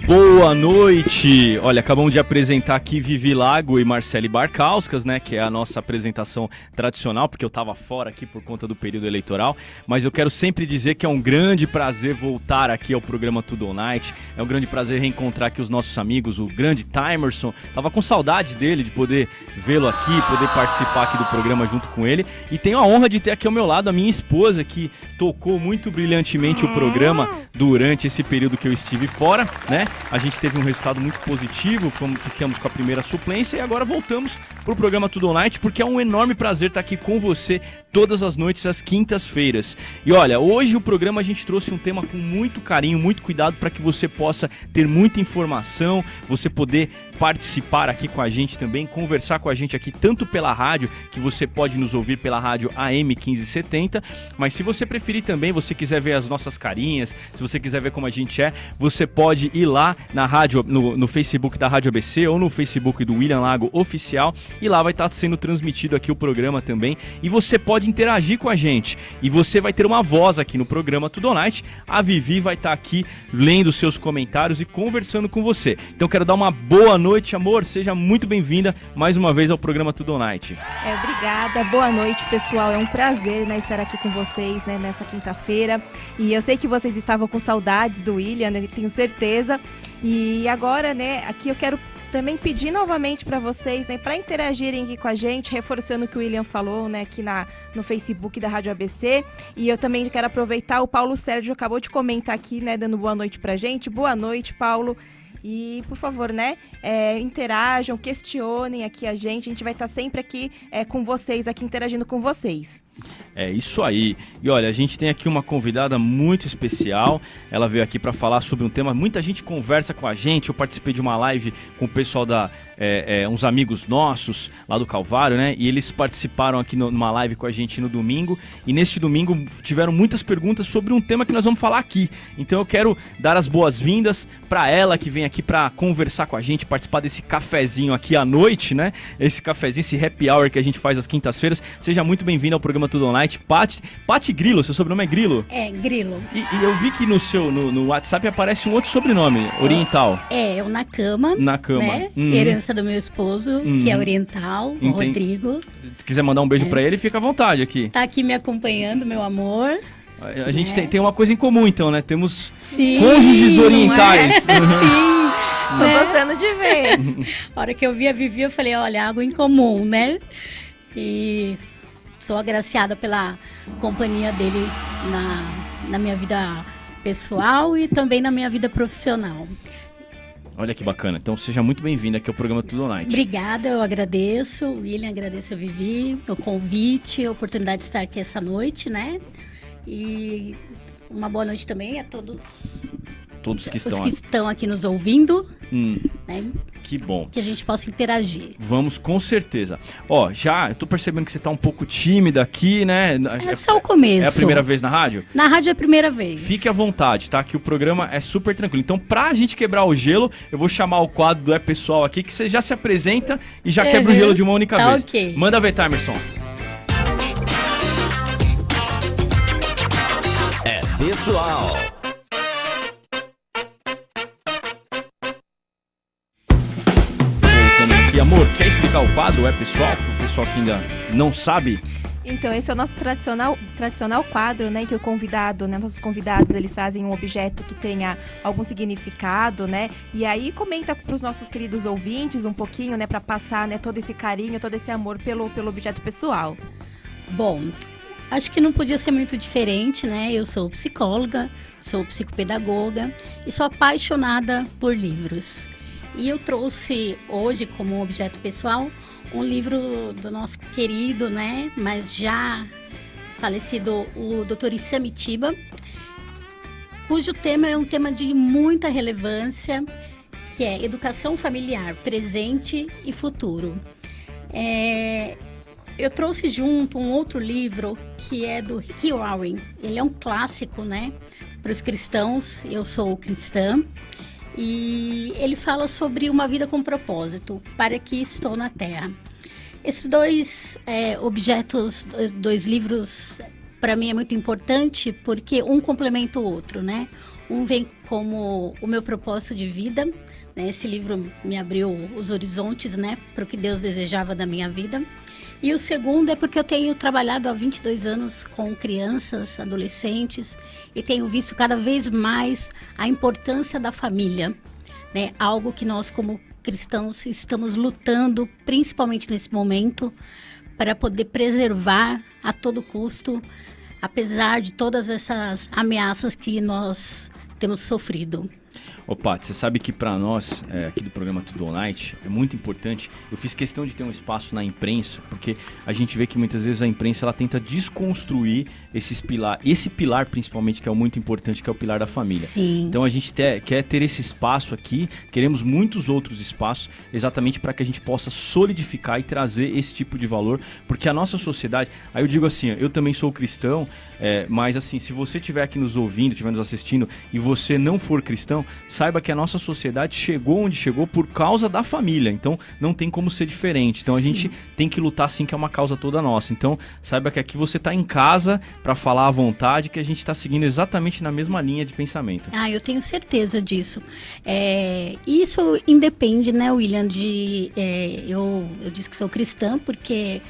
Boa noite! Olha, acabamos de apresentar aqui Vivi Lago e Marcele Barkauskas, né, que é a nossa apresentação tradicional, porque eu tava fora aqui por conta do período eleitoral, mas eu quero sempre dizer que é um grande prazer voltar aqui ao programa Tudo On Night, é um grande prazer reencontrar aqui os nossos amigos, o grande Timerson, tava com saudade dele, de poder vê-lo aqui, poder participar aqui do programa junto com ele, e tenho a honra de ter aqui ao meu lado a minha esposa, que tocou muito brilhantemente o programa durante esse período que eu estive fora, né? A gente teve um resultado muito positivo, ficamos com a primeira suplência e agora voltamos pro programa Tudo On Night, porque é um enorme prazer estar aqui com você todas as noites, às quintas-feiras. E olha, hoje o programa a gente trouxe um tema com muito carinho, muito cuidado para que você possa ter muita informação, você poder participar aqui com a gente também, conversar com a gente aqui, tanto pela rádio, que você pode nos ouvir pela rádio AM 1570, mas se você preferir também, você quiser ver as nossas carinhas, se você quiser ver como a gente é, você pode ir lá na rádio, no Facebook da Rádio ABC ou no Facebook do William Lago Oficial, e lá vai estar sendo transmitido aqui o programa também, e você pode interagir com a gente, e você vai ter uma voz aqui no programa Tudo On Night. A Vivi vai estar aqui lendo seus comentários e conversando com você. Então quero dar uma boa noite, amor, seja muito bem-vinda mais uma vez ao programa Tudo On Night. Obrigada, boa noite, pessoal, é um prazer, né, estar aqui com vocês, né, nessa quinta-feira, e eu sei que vocês estavam com saudades do William, né, tenho certeza, e agora, né, aqui eu quero também pedir novamente para vocês, né, para interagirem aqui com a gente, reforçando o que o William falou, né, aqui no Facebook da Rádio ABC. E eu também quero aproveitar, o Paulo Sérgio acabou de comentar aqui, né, dando boa noite pra gente. Boa noite, Paulo. E, por favor, né, interajam, questionem aqui a gente vai estar sempre aqui com vocês, aqui interagindo com vocês. É isso aí. E olha, a gente tem aqui uma convidada muito especial. Ela veio aqui para falar sobre um tema. Muita gente conversa com a gente. Eu participei de uma live com o pessoal uns amigos nossos lá do Calvário, né? E eles participaram aqui numa live com a gente no domingo. E neste domingo tiveram muitas perguntas sobre um tema que nós vamos falar aqui. Então eu quero dar as boas-vindas para ela que vem aqui para conversar com a gente, participar desse cafezinho aqui à noite, né? Esse cafezinho, esse happy hour que a gente faz às quintas-feiras. Seja muito bem-vinda ao programa Tudo On Night. Paty Grilo, seu sobrenome é Grilo? É, Grilo. E eu vi que no WhatsApp aparece um outro sobrenome, oriental. É o Nakama. Nakama. Né? Herança do meu esposo, que é oriental, o Rodrigo. Se quiser mandar um beijo pra ele, fica à vontade aqui. Tá aqui me acompanhando, meu amor. A gente tem uma coisa em comum, então, né? Temos Sim, cônjuges orientais. Sim. Tô gostando de ver. A hora que eu vi a Vivi, eu falei, olha, algo em comum, né? E sou agraciada pela companhia dele na minha vida pessoal e também na minha vida profissional. Olha que bacana. Então seja muito bem-vinda aqui ao programa Tudo On Night. Obrigada, eu agradeço. O William, agradeço a Vivi, o convite, a oportunidade de estar aqui essa noite, né? E uma boa noite também a todos que estão aqui nos ouvindo. Né? Que bom. Que a gente possa interagir. Vamos, com certeza. Ó, eu tô percebendo que você tá um pouco tímida aqui, né? É só o começo. É a primeira vez na rádio? Na rádio é a primeira vez. Fique à vontade, tá? Que o programa é super tranquilo. Então, pra gente quebrar o gelo, eu vou chamar o quadro do Pessoal aqui, que você já se apresenta e já quebra o gelo de uma única vez. Ok. Manda ver, Timerson. Pessoal. E amor, quer explicar o quadro Pessoal? Para o pessoal que ainda não sabe. Então, esse é o nosso tradicional quadro, né, que o convidado, né, nossos convidados, eles trazem um objeto que tenha algum significado, né, e aí comenta para os nossos queridos ouvintes um pouquinho, né, para passar, né, todo esse carinho, todo esse amor pelo objeto pessoal. Bom, acho que não podia ser muito diferente, né, eu sou psicóloga, sou psicopedagoga e sou apaixonada por livros. E eu trouxe hoje como objeto pessoal um livro do nosso querido, né, mas já falecido, o Dr. Issam Itiba, cujo tema é um tema de muita relevância, que é Educação Familiar, Presente e Futuro. Eu trouxe junto um outro livro que é do Rick Warren. Ele é um clássico, né, para os cristãos. Eu sou cristã. E ele fala sobre uma vida com propósito, para que estou na Terra. Esses dois dois livros, para mim é muito importante, porque um complementa o outro, né? Um vem como o meu propósito de vida, né? Esse livro me abriu os horizontes, né, para o que Deus desejava da minha vida. E o segundo é porque eu tenho trabalhado há 22 anos com crianças, adolescentes, e tenho visto cada vez mais a importância da família, né? Algo que nós, como cristãos, estamos lutando, principalmente nesse momento, para poder preservar a todo custo, apesar de todas essas ameaças que nós temos sofrido. Ô, Paty, você sabe que para nós, aqui do programa Tudo All Night, é muito importante. Eu fiz questão de ter um espaço na imprensa, porque a gente vê que muitas vezes a imprensa ela tenta desconstruir esse pilar principalmente, que é o muito importante, que é o pilar da família. Sim. Então a gente quer ter esse espaço aqui, queremos muitos outros espaços, exatamente para que a gente possa solidificar e trazer esse tipo de valor, porque a nossa sociedade, aí eu digo assim, eu também sou cristão, mas assim, se você estiver aqui nos ouvindo, estiver nos assistindo e você não for cristão, saiba que a nossa sociedade chegou onde chegou por causa da família, então não tem como ser diferente. Então a gente tem que lutar sim, que é uma causa toda nossa. Então saiba que aqui você está em casa para falar à vontade, que a gente está seguindo exatamente na mesma linha de pensamento. Eu tenho certeza disso. Isso independe, né, William, eu disse que sou cristã porque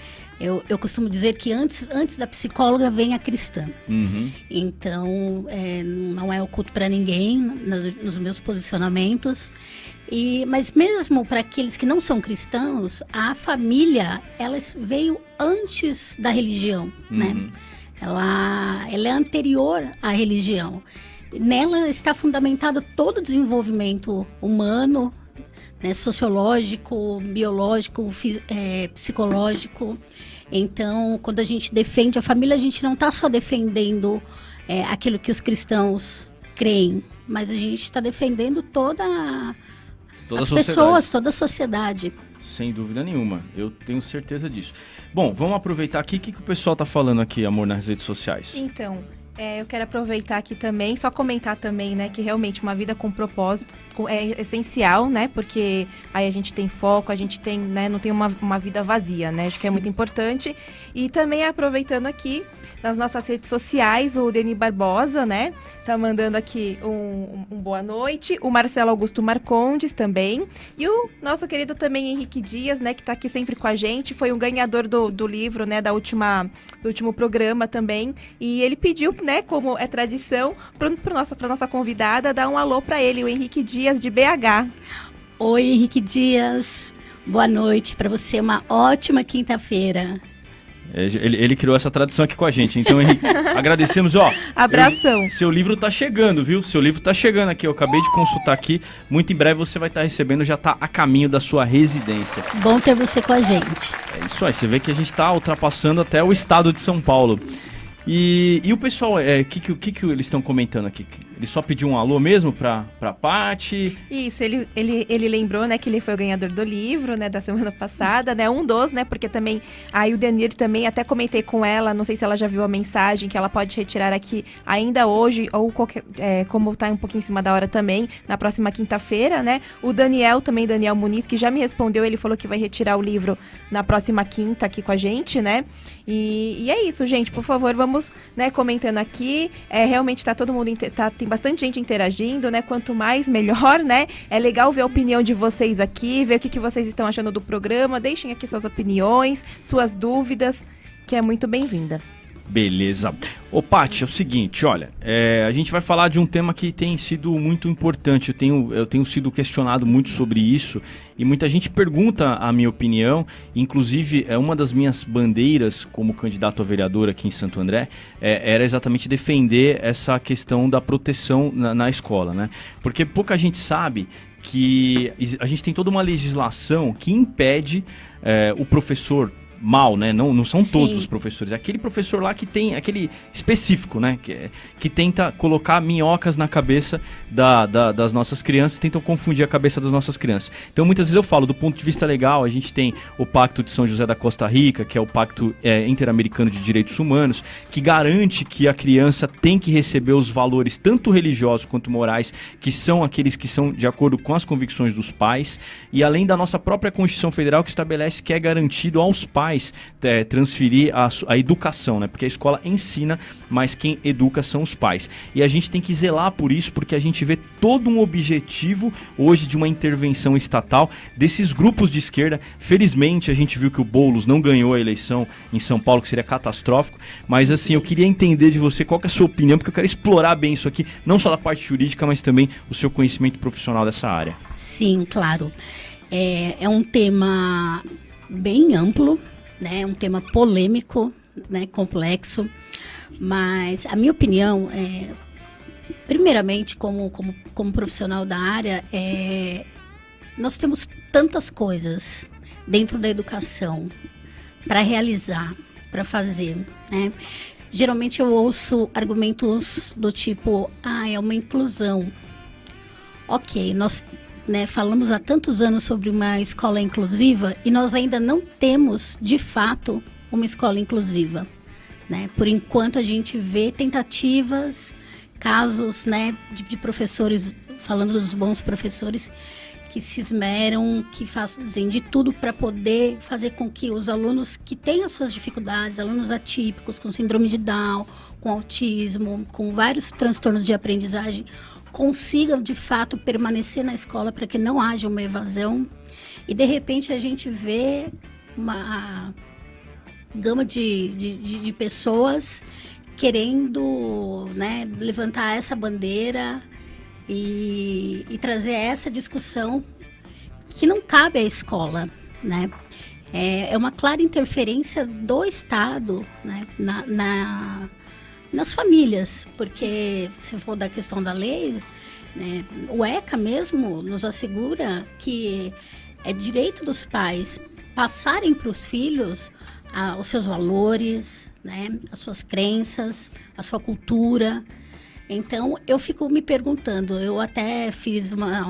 eu costumo dizer que antes da psicóloga vem a cristã. Uhum. Então, não é oculto para ninguém nos meus posicionamentos. Mas mesmo para aqueles que não são cristãos, a família, ela veio antes da religião, né? Ela é anterior à religião. Nela está fundamentado todo o desenvolvimento humano, né, sociológico, biológico, psicológico. Então, quando a gente defende a família, a gente não está só defendendo aquilo que os cristãos creem, mas a gente está defendendo todas as pessoas, toda a sociedade. Sem dúvida nenhuma, eu tenho certeza disso. Bom, vamos aproveitar aqui, o que o pessoal está falando aqui, amor, nas redes sociais? Então, eu quero aproveitar aqui também, só comentar também, né, que realmente uma vida com propósito é essencial, né, porque aí a gente tem foco, a gente tem, né, não tem uma vida vazia, né, acho que é muito importante. E também aproveitando aqui, nas nossas redes sociais, o Denis Barbosa, né, tá mandando aqui um boa noite, o Marcelo Augusto Marcondes também, e o nosso querido também Henrique Dias, né, que tá aqui sempre com a gente, foi um ganhador do livro, né, do último programa também, e ele pediu, né, como é tradição, para nossa convidada, dar um alô para ele, o Henrique Dias, de BH. Oi, Henrique Dias, boa noite para você, uma ótima quinta-feira. Ele criou essa tradição aqui com a gente, então Henrique, agradecemos, Abração. Seu livro tá chegando, viu? Seu livro tá chegando aqui, eu acabei de consultar aqui, muito em breve você vai estar recebendo, já tá a caminho da sua residência. Bom ter você com a gente. É isso aí, você vê que a gente tá ultrapassando até o estado de São Paulo. E o pessoal, o que eles estão comentando aqui? Ele só pediu um alô mesmo pra Paty? Isso, ele lembrou, né, que ele foi o ganhador do livro, né, da semana passada, né, um dos, né, porque também, aí o Denir também, até comentei com ela, não sei se ela já viu a mensagem, que ela pode retirar aqui ainda hoje, ou como tá um pouquinho em cima da hora também, na próxima quinta-feira, né, o Daniel Muniz, que já me respondeu, ele falou que vai retirar o livro na próxima quinta aqui com a gente, né, e é isso, gente, por favor, vamos, né, comentando aqui, realmente tá todo mundo, tem bastante gente interagindo, né? Quanto mais, melhor, né? É legal ver a opinião de vocês aqui, ver o que vocês estão achando do programa. Deixem aqui suas opiniões, suas dúvidas, que é muito bem-vinda. Beleza. Ô, Paty, é o seguinte, olha, a gente vai falar de um tema que tem sido muito importante, eu tenho sido questionado muito sobre isso, e muita gente pergunta a minha opinião, inclusive uma das minhas bandeiras como candidato a vereador aqui em Santo André, era exatamente defender essa questão da proteção na escola, né? Porque pouca gente sabe que a gente tem toda uma legislação que impede o professor mal, né? Não são todos os professores. É aquele professor lá que tem, aquele específico, né? Que tenta colocar minhocas na cabeça das nossas crianças, tentam confundir a cabeça das nossas crianças. Então, muitas vezes eu falo, do ponto de vista legal, a gente tem o Pacto de São José da Costa Rica, que é o Pacto Interamericano de Direitos Humanos, que garante que a criança tem que receber os valores, tanto religiosos quanto morais, que são aqueles que são de acordo com as convicções dos pais, e além da nossa própria Constituição Federal, que estabelece que é garantido aos pais pais transferir a educação, né? Porque a escola ensina, mas quem educa são os pais. E a gente tem que zelar por isso, porque a gente vê todo um objetivo hoje de uma intervenção estatal desses grupos de esquerda. Felizmente, a gente viu que o Boulos não ganhou a eleição em São Paulo, que seria catastrófico, mas assim, eu queria entender de você qual que é a sua opinião, porque eu quero explorar bem isso aqui, não só da parte jurídica, mas também o seu conhecimento profissional dessa área. Sim, claro. É um tema bem amplo, né? Um tema polêmico, né? Complexo, mas a minha opinião primeiramente, como profissional da área, nós temos tantas coisas dentro da educação para realizar, para fazer, né? Geralmente eu ouço argumentos do tipo, é uma inclusão. Ok, nós falamos há tantos anos sobre uma escola inclusiva e nós ainda não temos, de fato, uma escola inclusiva, né? Por enquanto a gente vê tentativas, casos, né, de professores, falando dos bons professores, que se esmeram, que fazem de tudo para poder fazer com que os alunos que têm as suas dificuldades, alunos atípicos, com síndrome de Down, com autismo, com vários transtornos de aprendizagem, consigam de fato permanecer na escola para que não haja uma evasão. E de repente a gente vê uma gama de pessoas querendo, né, levantar essa bandeira e trazer essa discussão que não cabe à escola, né? É uma clara interferência do Estado, né, nas famílias, porque se for da questão da lei, né, o ECA mesmo nos assegura que é direito dos pais passarem para os filhos os seus valores, né, as suas crenças, a sua cultura. Então, eu fico me perguntando, eu até fiz uma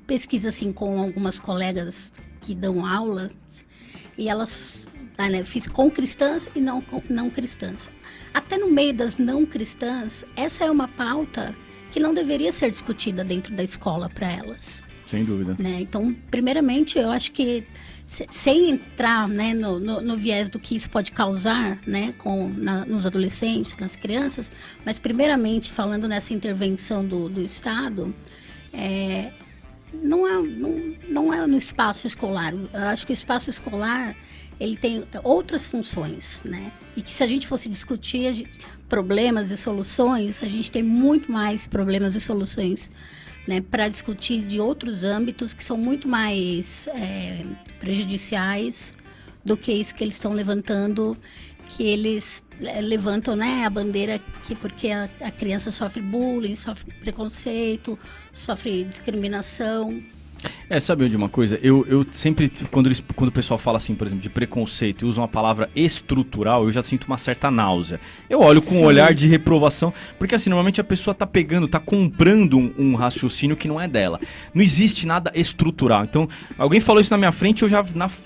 pesquisa assim com algumas colegas que dão aula, e elas, fiz com cristãs e não cristãs. Até no meio das não cristãs, essa é uma pauta que não deveria ser discutida dentro da escola para elas. Sem dúvida. Né? Então, primeiramente, eu acho que, sem entrar, né, no viés do que isso pode causar, né, nos adolescentes, nas crianças, mas primeiramente falando nessa intervenção do Estado, não é no espaço escolar. Eu acho que o espaço escolar ele tem outras funções, né? E que se a gente fosse discutir problemas e soluções, a gente tem muito mais problemas e soluções, né, para discutir de outros âmbitos que são muito mais prejudiciais do que isso que eles estão levantando, que eles levantam, né, a bandeira que porque a criança sofre bullying, sofre preconceito, sofre discriminação. Sabe de uma coisa? Eu sempre, quando o pessoal fala assim, por exemplo, de preconceito e usa uma palavra estrutural, eu já sinto uma certa náusea. Eu olho com um olhar de reprovação, porque assim, normalmente a pessoa tá comprando um raciocínio que não é dela. Não existe nada estrutural. Então, alguém falou isso na minha frente, eu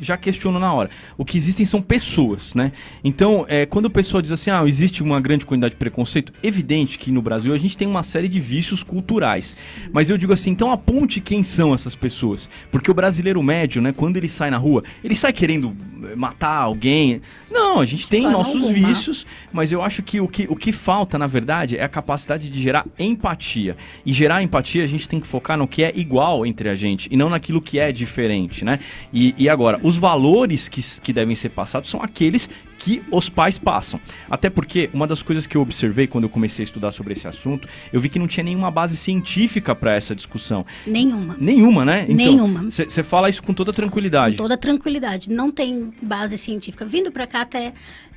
já questiono na hora. O que existem são pessoas, né? Então, quando o pessoal diz assim, existe uma grande quantidade de preconceito, evidente que no Brasil a gente tem uma série de vícios culturais. Mas eu digo assim, então aponte quem são essas pessoas. Porque o brasileiro médio, né, quando ele sai na rua, ele sai querendo matar alguém. Não, a gente tem nossos vícios, mas eu acho que o que falta, na verdade, é a capacidade de gerar empatia. E gerar empatia a gente tem que focar no que é igual entre a gente e não naquilo que é diferente, né? E agora, os valores que devem ser passados são aqueles que os pais passam. Até porque uma das coisas que eu observei quando eu comecei a estudar sobre esse assunto, eu vi que não tinha nenhuma base científica para essa discussão. Nenhuma, né? Então, nenhuma. Você fala isso com toda tranquilidade. Com toda tranquilidade. Não tem base científica. Vindo para cá até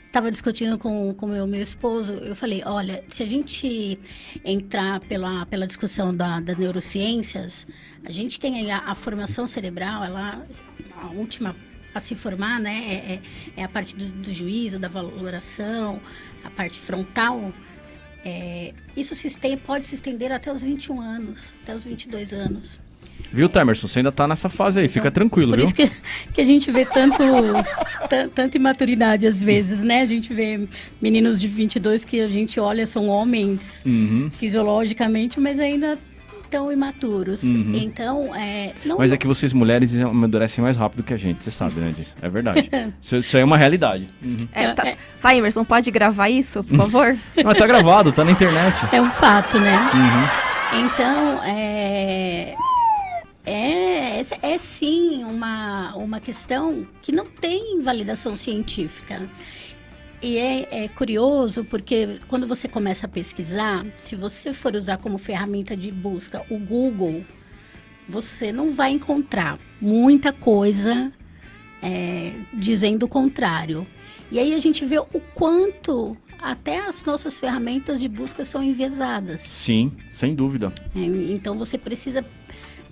estava discutindo com o meu esposo, eu falei, olha, se a gente entrar pela discussão das neurociências, a gente tem a formação cerebral, a última a se formar, né, é a parte do juízo, da valoração, a parte frontal. Isso pode se estender até os 21 anos, até os 22 anos. Viu, Temerson? Você ainda tá nessa fase aí, então, fica tranquilo, viu? Por isso que a gente vê tanta imaturidade às vezes, né? A gente vê meninos de 22 que a gente olha, são homens fisiologicamente, mas ainda tão imaturos. Uhum. Então, não... Mas é que vocês mulheres amadurecem mais rápido que a gente, você sabe, né, disso? É verdade. Isso aí é uma realidade. Uhum. Tá, Emerson, pode gravar isso, por favor? Mas tá gravado, tá na internet. É um fato, né? Uhum. Então, é sim uma questão que não tem validação científica. E é curioso porque quando você começa a pesquisar, se você for usar como ferramenta de busca o Google, você não vai encontrar muita coisa dizendo o contrário. E aí a gente vê o quanto até as nossas ferramentas de busca são enviesadas. Sim, sem dúvida. Então você precisa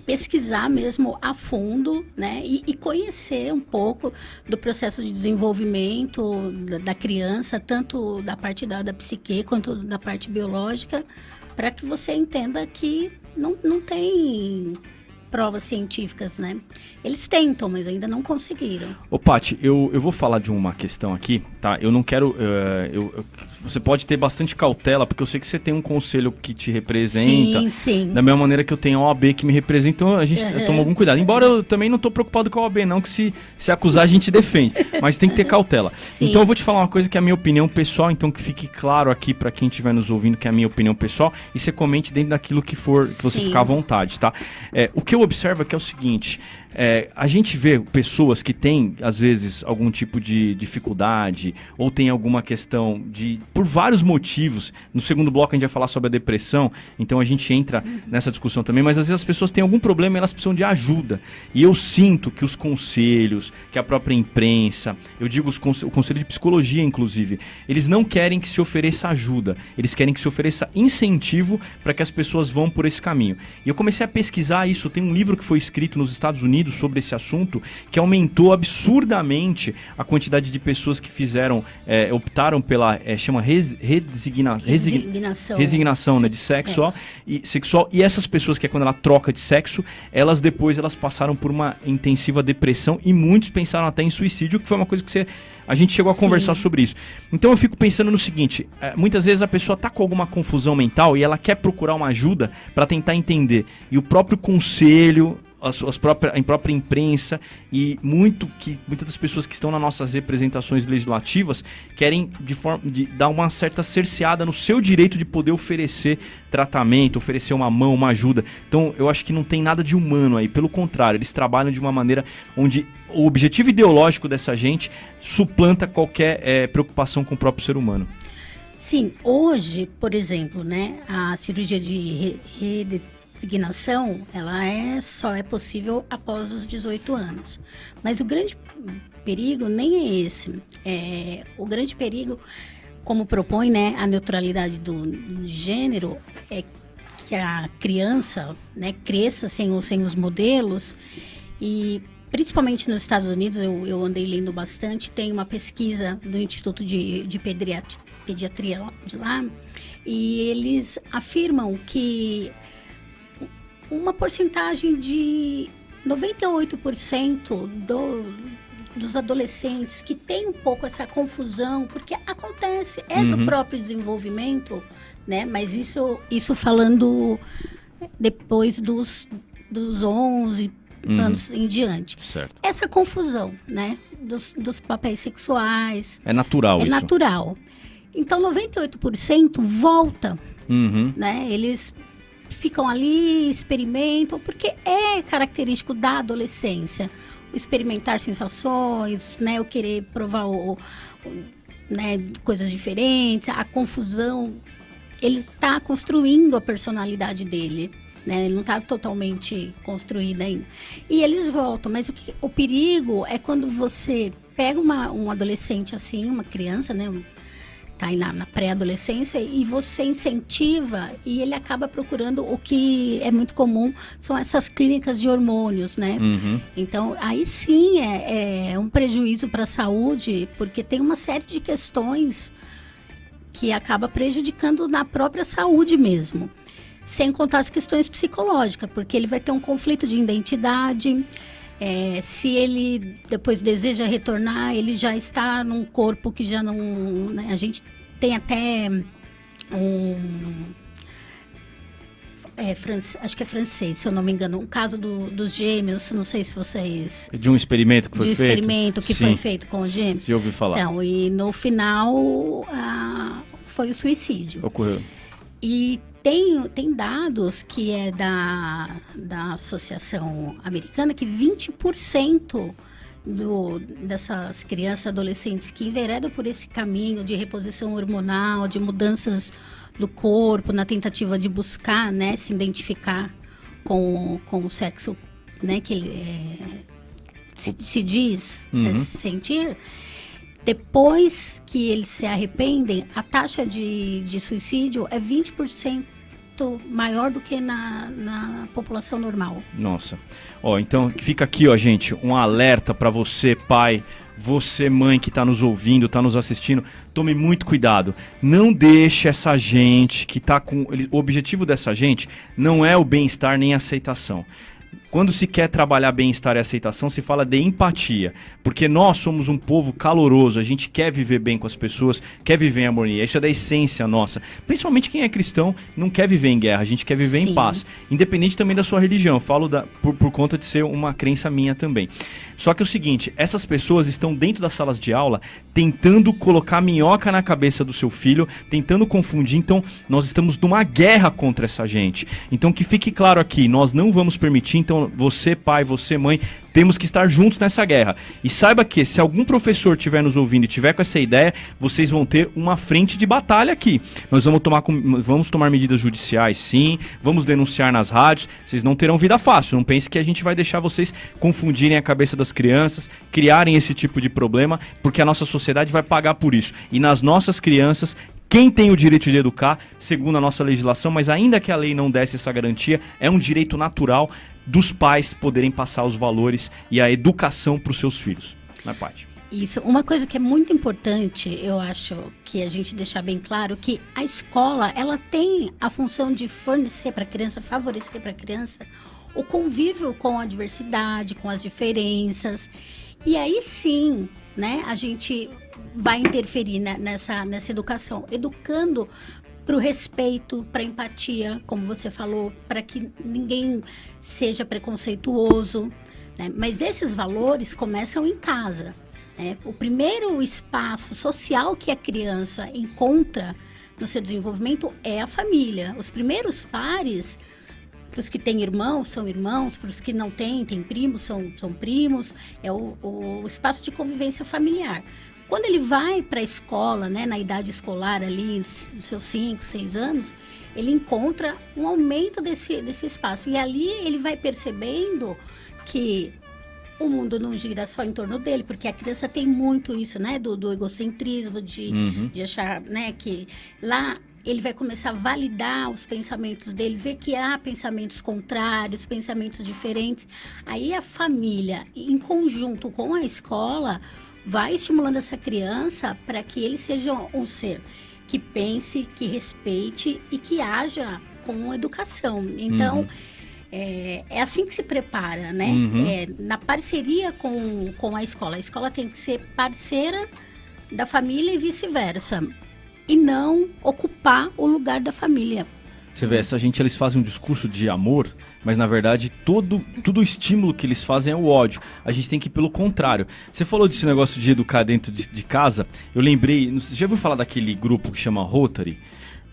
pesquisar mesmo a fundo, né, e conhecer um pouco do processo de desenvolvimento da criança, tanto da parte da psique quanto da parte biológica, para que você entenda que não tem provas científicas, né? Eles tentam, mas ainda não conseguiram. Ô, Paty, eu vou falar de uma questão aqui, tá? Eu não quero... você pode ter bastante cautela, porque eu sei que você tem um conselho que te representa. Sim, sim. Da mesma maneira que eu tenho a OAB que me representa, então a gente toma algum cuidado. Embora eu também não estou preocupado com a OAB, não, que se acusar a gente defende. Mas tem que ter cautela. Sim. Então eu vou te falar uma coisa que é a minha opinião pessoal, então que fique claro aqui para quem estiver nos ouvindo que é a minha opinião pessoal, e você comente dentro daquilo que for, que você Sim. ficar à vontade, tá? O que eu observo é que é o seguinte... a gente vê pessoas que têm, às vezes, algum tipo de dificuldade ou tem alguma questão por vários motivos. No segundo bloco a gente vai falar sobre a depressão, então a gente entra nessa discussão também, mas às vezes as pessoas têm algum problema e elas precisam de ajuda. E eu sinto que os conselhos, que a própria imprensa, eu digo o conselho de psicologia, inclusive, eles não querem que se ofereça ajuda, eles querem que se ofereça incentivo para que as pessoas vão por esse caminho. E eu comecei a pesquisar isso, tem um livro que foi escrito nos Estados Unidos sobre esse assunto, que aumentou absurdamente a quantidade de pessoas que optaram pela, chama resignação, né, de sexual. E essas pessoas, que é quando ela troca de sexo, elas passaram por uma intensiva depressão e muitos pensaram até em suicídio, que foi uma coisa que a gente chegou a conversar sobre isso. Então eu fico pensando no seguinte, muitas vezes a pessoa está com alguma confusão mental e ela quer procurar uma ajuda para tentar entender. E o próprio conselho, a própria imprensa e muitas das pessoas que estão nas nossas representações legislativas querem de dar uma certa cerceada no seu direito de poder oferecer tratamento, oferecer uma mão, uma ajuda. Então eu acho que não tem nada de humano aí, pelo contrário, eles trabalham de uma maneira onde o objetivo ideológico dessa gente suplanta qualquer preocupação com o próprio ser humano. Sim, hoje, por exemplo, né, a cirurgia de redesignação, ela só é possível após os 18 anos. Mas o grande perigo nem é esse. O grande perigo, como propõe, né, a neutralidade do gênero, é que a criança, né, cresça sem os modelos. E principalmente nos Estados Unidos, eu andei lendo bastante, tem uma pesquisa do Instituto de Pediatria de lá, e eles afirmam que uma porcentagem de 98% dos adolescentes que tem um pouco essa confusão, porque acontece, do próprio desenvolvimento, né? Mas isso falando depois dos 11 anos em diante. Certo. Essa confusão, né? Dos papéis sexuais. É natural isso. É natural. Então, 98% volta, né? Eles ficam ali, experimentam, porque é característico da adolescência. O experimentar sensações, né? O querer provar né, coisas diferentes, a confusão. Ele está construindo a personalidade dele, né? Ele não está totalmente construído ainda. E eles voltam, mas o perigo é quando você pega um adolescente assim, uma criança, né? Tá aí na pré-adolescência, e você incentiva e ele acaba procurando o que é muito comum, são essas clínicas de hormônios, né? Então, aí sim é um prejuízo para a saúde, porque tem uma série de questões que acaba prejudicando na própria saúde mesmo. Sem contar as questões psicológicas, porque ele vai ter um conflito de identidade. Se ele depois deseja retornar, ele já está num corpo que já não... Né? A gente tem até acho que é francês, se eu não me engano, um caso dos gêmeos, não sei se vocês... De um experimento que foi feito? De um experimento que foi feito com os gêmeos. Você ouviu falar. Então, e no final foi o suicídio. Ocorreu. E tem dados que é da Associação Americana que 20% dessas crianças e adolescentes que enveredam por esse caminho de reposição hormonal, de mudanças do corpo, na tentativa de buscar, né, se identificar com o sexo, né, que ele se diz sentir, depois que eles se arrependem, a taxa de suicídio é 20% maior do que na população normal. Nossa. Então fica aqui, gente, um alerta para você, pai, você, mãe, que está nos ouvindo, está nos assistindo. Tome muito cuidado. Não deixe essa gente que está com... O objetivo dessa gente não é o bem-estar nem a aceitação. Quando se quer trabalhar bem-estar e aceitação, se fala de empatia. Porque nós somos um povo caloroso, a gente quer viver bem com as pessoas, quer viver em harmonia. Isso é da essência nossa. Principalmente quem é cristão não quer viver em guerra, a gente quer viver em paz. Independente também da sua religião. Eu falo por conta de ser uma crença minha também. Só que é o seguinte, essas pessoas estão dentro das salas de aula tentando colocar minhoca na cabeça do seu filho, tentando confundir. Então, nós estamos numa guerra contra essa gente. Então, que fique claro aqui, nós não vamos permitir. Então, você, pai, você, mãe, temos que estar juntos nessa guerra. E saiba que, se algum professor estiver nos ouvindo e tiver com essa ideia, vocês vão ter uma frente de batalha aqui. Nós vamos tomar medidas judiciais, sim, vamos denunciar nas rádios, vocês não terão vida fácil. Não pense que a gente vai deixar vocês confundirem a cabeça das crianças, criarem esse tipo de problema, porque a nossa sociedade vai pagar por isso. E nas nossas crianças, quem tem o direito de educar, segundo a nossa legislação, mas ainda que a lei não desse essa garantia, é um direito natural dos pais poderem passar os valores e a educação para os seus filhos. Não é, Paty? Isso. Uma coisa que é muito importante, eu acho, que a gente deixar bem claro, que a escola, ela tem a função de fornecer para a criança, favorecer para a criança o convívio com a diversidade, com as diferenças. E aí sim, né, a gente vai interferir nessa educação, educando para o respeito, para a empatia, como você falou, para que ninguém seja preconceituoso, né? Mas esses valores começam em casa, né? O primeiro espaço social que a criança encontra no seu desenvolvimento é a família. Os primeiros pares, para os que têm irmãos, são irmãos, para os que não têm primos, são primos, é o espaço de convivência familiar. Quando ele vai para a escola, né, na idade escolar ali, nos seus 5, 6 anos, ele encontra um aumento desse espaço. E ali ele vai percebendo que o mundo não gira só em torno dele, porque a criança tem muito isso, né, do egocentrismo, de achar, né, que lá ele vai começar a validar os pensamentos dele, ver que há pensamentos contrários, pensamentos diferentes. Aí a família, em conjunto com a escola, vai estimulando essa criança para que ele seja um ser que pense, que respeite e que haja com educação. Então, é assim que se prepara, né? Na parceria com a escola. A escola tem que ser parceira da família e vice-versa. E não ocupar o lugar da família. Você vê, essa gente, eles fazem um discurso de amor, mas na verdade todo o estímulo que eles fazem é o ódio. A gente tem que ir pelo contrário. Você falou desse negócio de educar dentro de casa, eu lembrei, você já ouviu falar daquele grupo que chama Rotary?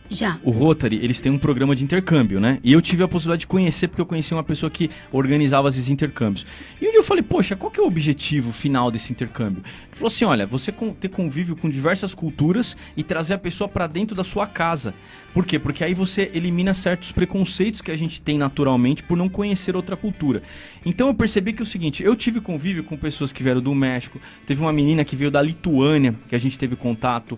Já. O Rotary, eles têm um programa de intercâmbio, né? E eu tive a possibilidade de conhecer, porque eu conheci uma pessoa que organizava esses intercâmbios. E um dia eu falei, poxa, qual que é o objetivo final desse intercâmbio? Ele falou assim, olha, você ter convívio com diversas culturas e trazer a pessoa para dentro da sua casa. Por quê? Porque aí você elimina certos preconceitos que a gente tem naturalmente por não conhecer outra cultura. Então eu percebi que é o seguinte, eu tive convívio com pessoas que vieram do México, teve uma menina que veio da Lituânia, que a gente teve contato,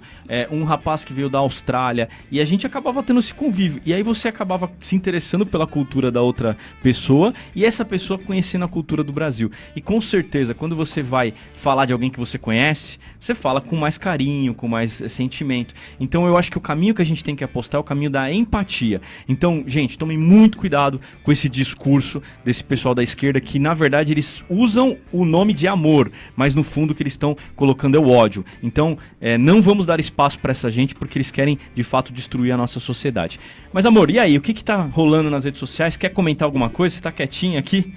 um rapaz que veio da Austrália, e a gente acabava tendo esse convívio. E aí você acabava se interessando pela cultura da outra pessoa, e essa pessoa conhecendo a cultura do Brasil. E com certeza, quando você vai falar de alguém que você conhece, você fala com mais carinho, com mais sentimento. Então eu acho que o caminho que a gente tem que apostar é o caminho da empatia. Então, gente, tomem muito cuidado com esse discurso desse pessoal da esquerda, que na verdade eles usam o nome de amor, mas no fundo o que eles estão colocando é o ódio. Então, não vamos dar espaço para essa gente, porque eles querem de fato destruir destruir a nossa sociedade. Mas, amor, e aí? O que tá rolando nas redes sociais? Quer comentar alguma coisa? Você tá quietinha aqui?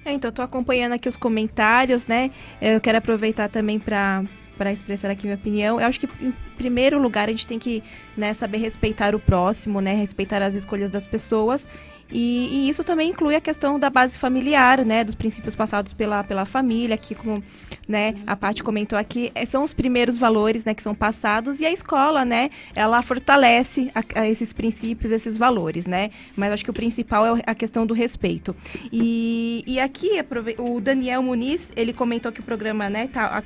Então, tô acompanhando aqui os comentários, né? Eu quero aproveitar também para expressar aqui minha opinião. Eu acho que, em primeiro lugar, a gente tem que, né, saber respeitar o próximo, né? Respeitar as escolhas das pessoas. E isso também inclui a questão da base familiar, né, dos princípios passados pela família, que como, né, a Paty comentou aqui, são os primeiros valores, né, que são passados, e a escola, né, ela fortalece esses princípios, esses valores, né, mas acho que o principal é a questão do respeito. E aqui, o Daniel Muniz, ele comentou que o programa, né, tá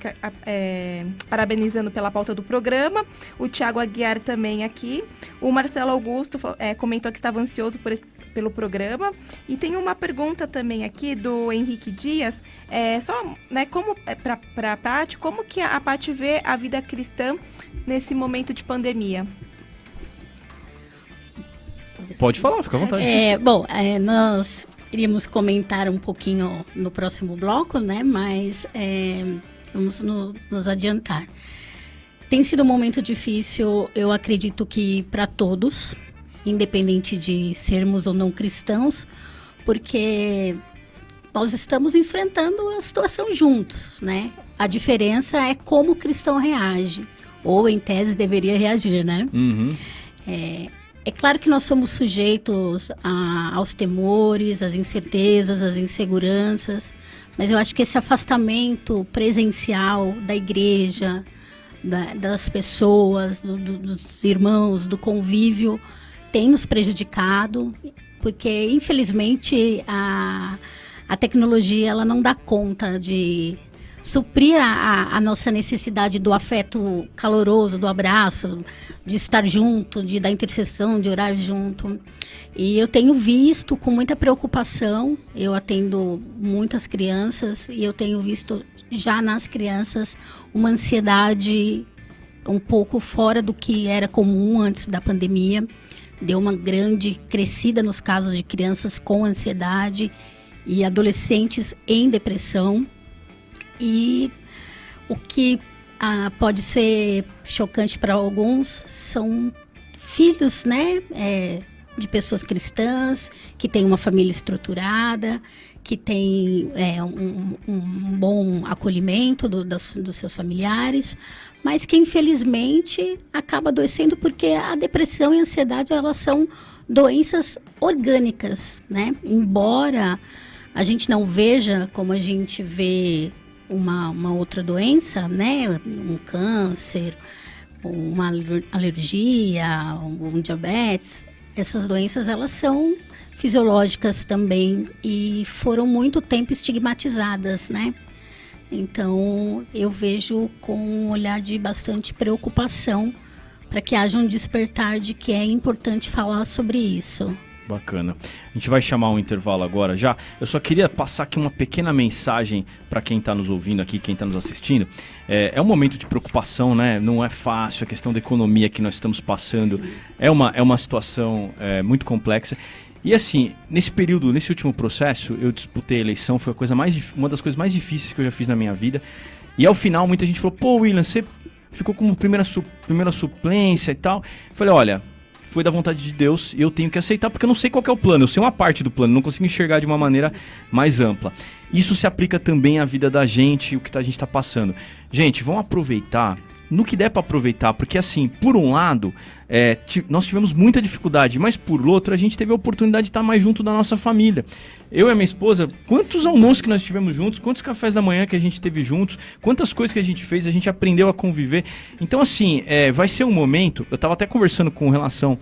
parabenizando pela pauta do programa, o Thiago Aguiar também aqui, o Marcelo Augusto comentou que estava ansioso pelo programa. E tem uma pergunta também aqui do Henrique Dias, né, como para a Paty, como que a Paty vê a vida cristã nesse momento de pandemia? Pode falar, fica à vontade. Nós iríamos comentar um pouquinho no próximo bloco, né, mas vamos nos adiantar. Tem sido um momento difícil, eu acredito que para todos, independente de sermos ou não cristãos, porque nós estamos enfrentando a situação juntos, né? A diferença é como o cristão reage, ou em tese deveria reagir, né? Uhum. É claro que nós somos sujeitos aos temores, às incertezas, às inseguranças, mas eu acho que esse afastamento presencial da igreja, das pessoas, dos irmãos, do convívio, tem nos prejudicado, porque infelizmente a tecnologia ela não dá conta de suprir a nossa necessidade do afeto caloroso, do abraço, de estar junto, da intercessão, de orar junto. E eu tenho visto com muita preocupação, eu atendo muitas crianças e eu tenho visto já nas crianças uma ansiedade um pouco fora do que era comum antes da pandemia. Deu uma grande crescida nos casos de crianças com ansiedade e adolescentes em depressão. E o que pode ser chocante para alguns são filhos, né, de pessoas cristãs, que têm uma família estruturada, que têm um bom acolhimento dos seus familiares, mas que infelizmente acaba adoecendo porque a depressão e a ansiedade elas são doenças orgânicas, né? Embora a gente não veja como a gente vê uma outra doença, né? Um câncer, uma alergia, um diabetes, essas doenças elas são fisiológicas também e foram muito tempo estigmatizadas, né? Então, eu vejo com um olhar de bastante preocupação para que haja um despertar de que é importante falar sobre isso. Bacana. A gente vai chamar um intervalo agora já. Eu só queria passar aqui uma pequena mensagem para quem está nos ouvindo aqui, quem está nos assistindo. É um momento de preocupação, né? Não é fácil, a questão da economia que nós estamos passando. É uma situação muito complexa. E assim, nesse período, nesse último processo, eu disputei a eleição, foi uma das coisas mais difíceis que eu já fiz na minha vida. E ao final, muita gente falou, pô, William, você ficou como primeira suplência e tal. Eu falei, olha, foi da vontade de Deus e eu tenho que aceitar porque eu não sei qual que é o plano. Eu sei uma parte do plano, não consigo enxergar de uma maneira mais ampla. Isso se aplica também à vida da gente, o que a gente está passando. Gente, vamos aproveitar no que der para aproveitar, porque assim, por um lado, nós tivemos muita dificuldade, mas por outro, a gente teve a oportunidade de estar mais junto da nossa família. Eu e a minha esposa, quantos almoços que nós tivemos juntos, quantos cafés da manhã que a gente teve juntos, quantas coisas que a gente fez, a gente aprendeu a conviver. Então assim, vai ser um momento, eu estava até conversando com relação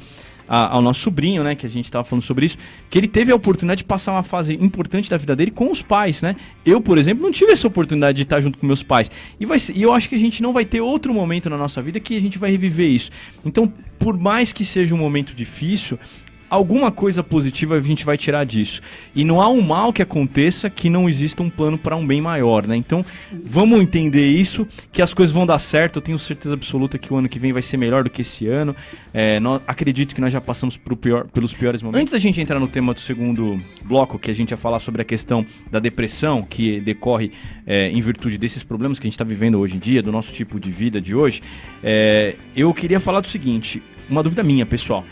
ao nosso sobrinho, né, que a gente estava falando sobre isso, que ele teve a oportunidade de passar uma fase importante da vida dele com os pais, né? Eu, por exemplo, não tive essa oportunidade de estar junto com meus pais. E eu acho que a gente não vai ter outro momento na nossa vida que a gente vai reviver isso. Então, por mais que seja um momento difícil, alguma coisa positiva a gente vai tirar disso. E não há um mal que aconteça que não exista um plano para um bem maior, né? Então, vamos entender isso, que as coisas vão dar certo. Eu tenho certeza absoluta que o ano que vem vai ser melhor do que esse ano. Acredito que nós já passamos pelos piores momentos. Antes da gente entrar no tema do segundo bloco, que a gente ia falar sobre a questão da depressão, que decorre em virtude desses problemas que a gente está vivendo hoje em dia, do nosso tipo de vida de hoje, eu queria falar do seguinte. uma dúvida minha, pessoal.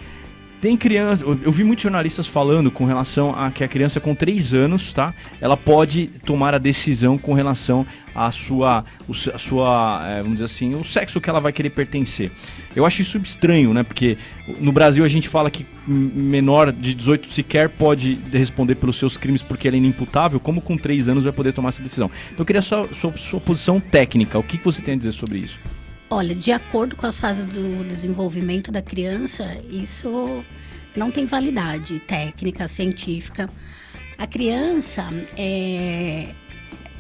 Tem criança, eu vi muitos jornalistas falando com relação a que a criança com 3 anos, tá? Ela pode tomar a decisão com relação à sua, vamos dizer assim, o sexo que ela vai querer pertencer. Eu acho isso estranho, né? Porque no Brasil a gente fala que menor de 18 sequer pode responder pelos seus crimes porque ele é inimputável, como com 3 anos vai poder tomar essa decisão. Então eu queria sua posição técnica, o que você tem a dizer sobre isso? Olha, de acordo com as fases do desenvolvimento da criança, isso não tem validade técnica, científica. A criança,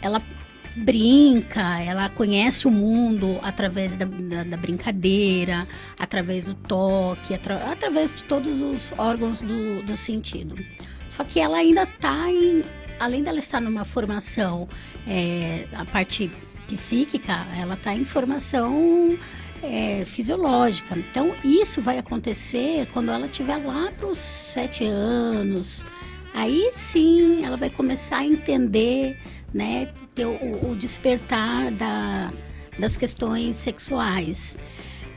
ela brinca, ela conhece o mundo através da brincadeira, através do toque, através de todos os órgãos do sentido. Só que ela ainda está além dela estar numa formação, a parte psíquica, ela está em formação fisiológica. Então, isso vai acontecer quando ela estiver lá para os 7 anos. Aí sim, ela vai começar a entender, né, ter o despertar das questões sexuais.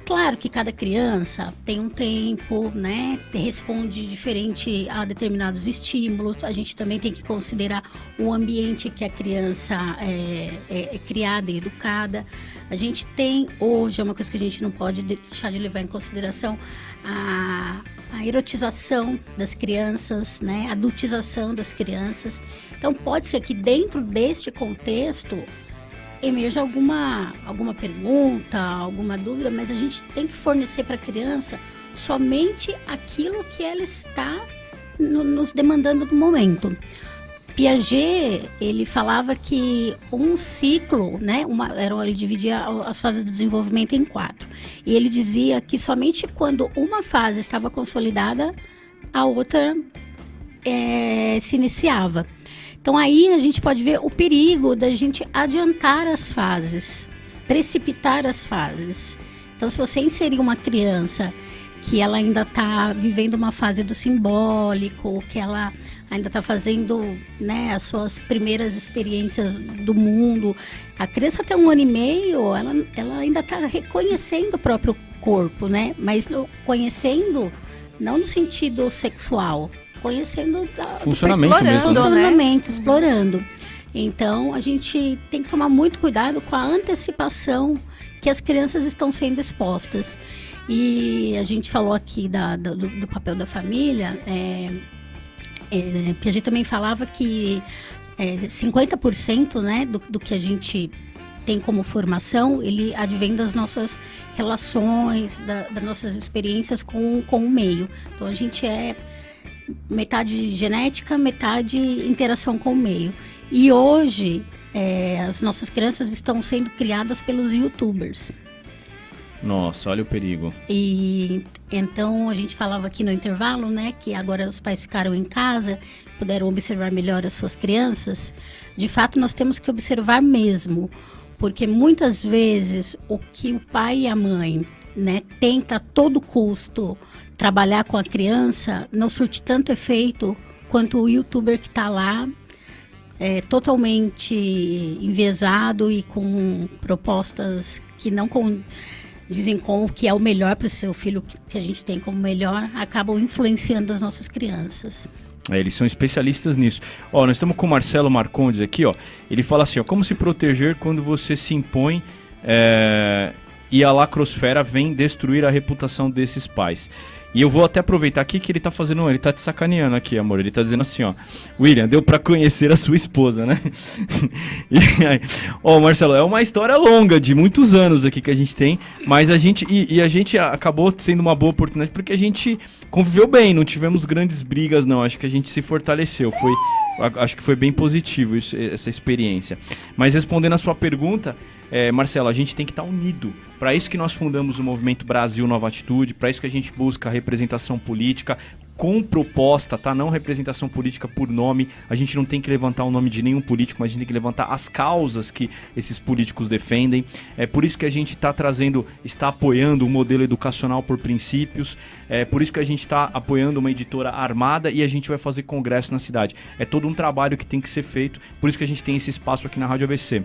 Claro que cada criança tem um tempo, né, responde diferente a determinados estímulos. A gente também tem que considerar o ambiente que a criança é criada e educada. A gente tem hoje, é uma coisa que a gente não pode deixar de levar em consideração, a erotização das crianças, né, a adultização das crianças. Então pode ser que dentro deste contexto emerja alguma pergunta, alguma dúvida, mas a gente tem que fornecer para a criança somente aquilo que ela está nos demandando no momento. Piaget, ele falava que um ciclo, né, ele dividia as fases do desenvolvimento em 4. E ele dizia que somente quando uma fase estava consolidada, a outra se iniciava. Então aí a gente pode ver o perigo da gente adiantar as fases, precipitar as fases. Então se você inserir uma criança que ela ainda está vivendo uma fase do simbólico, que ela ainda está fazendo, né, as suas primeiras experiências do mundo, a criança até 1 ano e meio, ela ainda está reconhecendo o próprio corpo, né? Mas conhecendo não no sentido sexual, conhecendo funcionamento mesmo, funcionamento, explorando. Então a gente tem que tomar muito cuidado com a antecipação que as crianças estão sendo expostas. E a gente falou aqui do papel da família. Piaget também falava que 50%, né, do que a gente tem como formação, ele advém das nossas relações, das nossas experiências com o meio. Então a gente é metade genética, metade interação com o meio. E hoje as nossas crianças estão sendo criadas pelos YouTubers. Nossa, olha o perigo. E então a gente falava aqui no intervalo, né, que agora os pais ficaram em casa, puderam observar melhor as suas crianças. De fato, nós temos que observar mesmo, porque muitas vezes o que o pai e a mãe, né, tenta a todo custo trabalhar com a criança não surte tanto efeito quanto o youtuber que está lá totalmente enviesado e com propostas que não dizem com o que é o melhor para o seu filho, que a gente tem como melhor, acabam influenciando as nossas crianças. Eles são especialistas nisso. Nós estamos com o Marcelo Marcondes aqui, ele fala assim, como se proteger quando você se impõe e a lacrosfera vem destruir a reputação desses pais. E eu vou até aproveitar aqui que ele tá te sacaneando aqui, amor. Ele tá dizendo assim, William, deu pra conhecer a sua esposa, né? E aí, Marcelo, é uma história longa, de muitos anos aqui que a gente tem, mas a gente acabou sendo uma boa oportunidade porque a gente conviveu bem, não tivemos grandes brigas, não. Acho que a gente se fortaleceu, acho que foi bem positivo essa experiência. Mas respondendo a sua pergunta, Marcelo, a gente tem que estar unido. Para isso que nós fundamos o Movimento Brasil Nova Atitude, para isso que a gente busca representação política com proposta, tá? Não representação política por nome. A gente não tem que levantar o nome de nenhum político, mas a gente tem que levantar as causas que esses políticos defendem. É por isso que a gente está apoiando o modelo educacional por princípios. É por isso que a gente está apoiando uma editora armada e a gente vai fazer congresso na cidade. É todo um trabalho que tem que ser feito, por isso que a gente tem esse espaço aqui na Rádio ABC.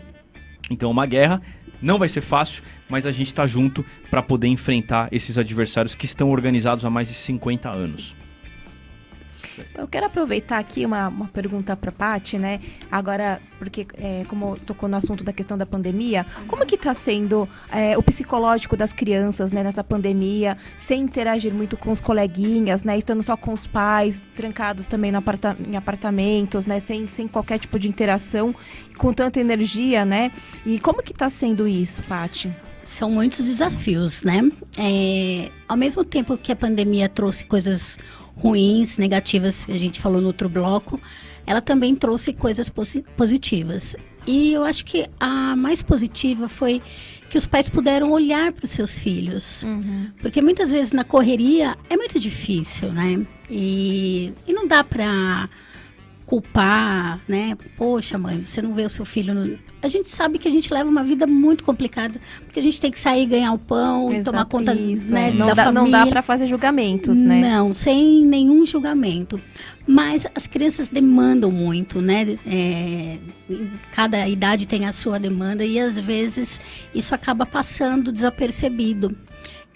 Então, uma guerra Não vai ser fácil, mas a gente tá junto para poder enfrentar esses adversários que estão organizados há mais de 50 anos. Eu quero aproveitar aqui uma pergunta para a Paty, né? Agora, porque como tocou no assunto da questão da pandemia, como que está sendo o psicológico das crianças, né, nessa pandemia, sem interagir muito com os coleguinhas, né? Estando só com os pais, trancados também em apartamentos, né? Sem qualquer tipo de interação, com tanta energia, né? E como que está sendo isso, Paty? São muitos desafios, né? Ao mesmo tempo que a pandemia trouxe coisas ruins, negativas, a gente falou no outro bloco, ela também trouxe coisas positivas. E eu acho que a mais positiva foi que os pais puderam olhar para os seus filhos. Porque muitas vezes na correria é muito difícil, né? E não dá para culpar, né? Poxa, mãe, você não vê o seu filho... A gente sabe que a gente leva uma vida muito complicada, porque a gente tem que sair, ganhar o pão, e tomar conta, né, da família. Não dá para fazer julgamentos, né? Não, sem nenhum julgamento. Mas as crianças demandam muito, né? Cada idade tem a sua demanda e às vezes isso acaba passando desapercebido.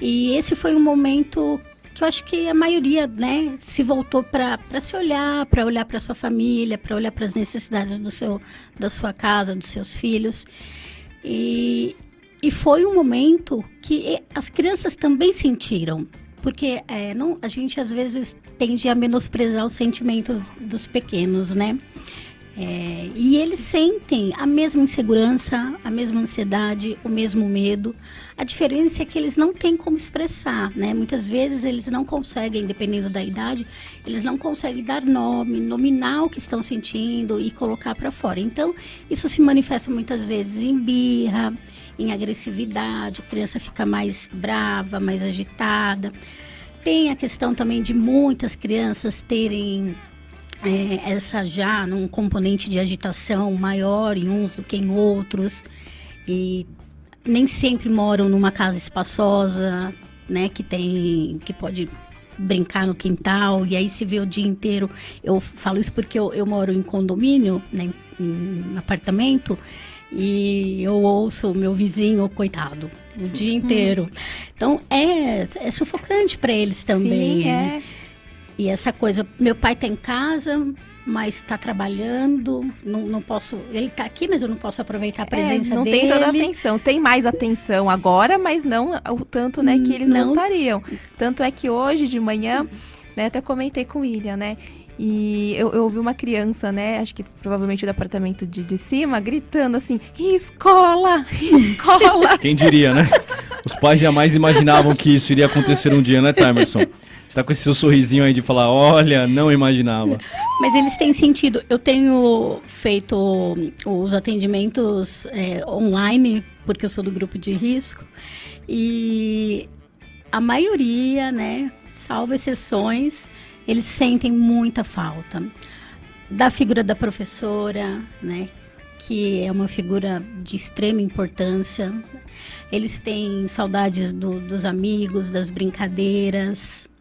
E esse foi um momento que eu acho que a maioria, né, se voltou para se olhar, para olhar para sua família, para olhar para as necessidades da sua casa, dos seus filhos. E foi um momento que as crianças também sentiram, porque a gente às vezes tende a menosprezar os sentimentos dos pequenos, né? E eles sentem a mesma insegurança, a mesma ansiedade, o mesmo medo. A diferença é que eles não têm como expressar, né? Muitas vezes eles não conseguem, dependendo da idade, eles não conseguem dar nome, nominar o que estão sentindo e colocar para fora. Então, isso se manifesta muitas vezes em birra, em agressividade, a criança fica mais brava, mais agitada. Tem a questão também de muitas crianças terem essa já num componente de agitação maior em uns do que em outros, e nem sempre moram numa casa espaçosa, né, que pode brincar no quintal, e aí se vê o dia inteiro. Eu falo isso porque eu moro em condomínio, né, em apartamento, e eu ouço o meu vizinho, coitado, o dia inteiro. Então é sufocante para eles também. Sim, E essa coisa, meu pai está em casa, mas está trabalhando, não posso, ele está aqui, mas eu não posso aproveitar a presença dele. Não tem toda a atenção, tem mais atenção agora, mas não o tanto, né, que eles gostariam. Tanto é que hoje de manhã, né, até comentei com o William, né, e eu ouvi uma criança, né, acho que provavelmente do apartamento de cima, gritando assim, escola, escola. Quem diria, né? Os pais jamais imaginavam que isso iria acontecer um dia, né, Timerson? Você tá com esse seu sorrisinho aí de falar, olha, não imaginava. Mas eles têm sentido. Eu tenho feito os atendimentos online, porque eu sou do grupo de risco, e a maioria, né, salvo exceções, eles sentem muita falta da figura da professora, né, que é uma figura de extrema importância. Eles têm saudades dos amigos, das brincadeiras.